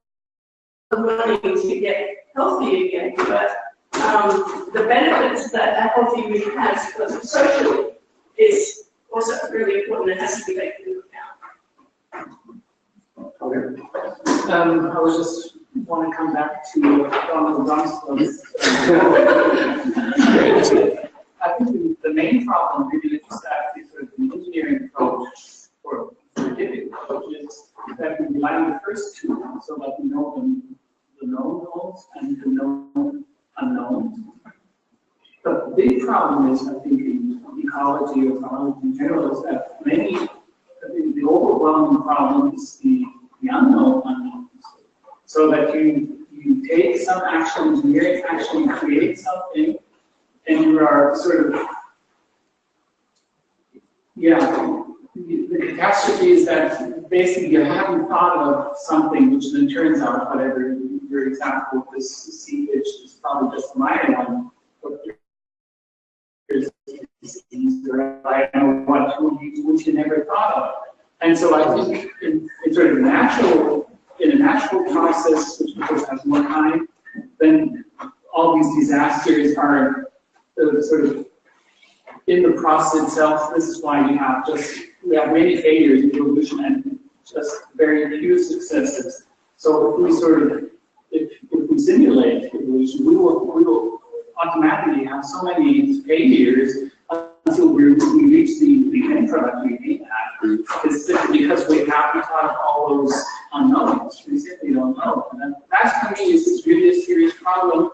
of money to get healthy again, but the benefits that a healthy reef has socially is also really important and has to be taken into account. Okay. I was just want to come back to Donald Rumsfeld's. I think the main problem really is that the sort of the engineering approach or scientific approach is that we rely on the first two, so that we know the known knowns and the known unknowns. But the big problem is, I think, in ecology or biology in general, is that the overwhelming problem is the unknown unknowns. So that you take some actual engineering, actually create something, and you are sort of yeah, the catastrophe is that basically you haven't thought of something which then turns out, whatever your example of this seepage is probably just a minor one, but there's disease or I don't know what which you never thought of. And so I think in sort of in a natural process, which of course has more time, then all these disasters are sort of in the process itself. This is why we have many failures in evolution and just very few successes. So if we if we simulate evolution, we will automatically have so many failures until we reach the end product we aim at. It's simply because we haven't thought of all those unknowns. We simply don't know. And that to me is really a serious problem.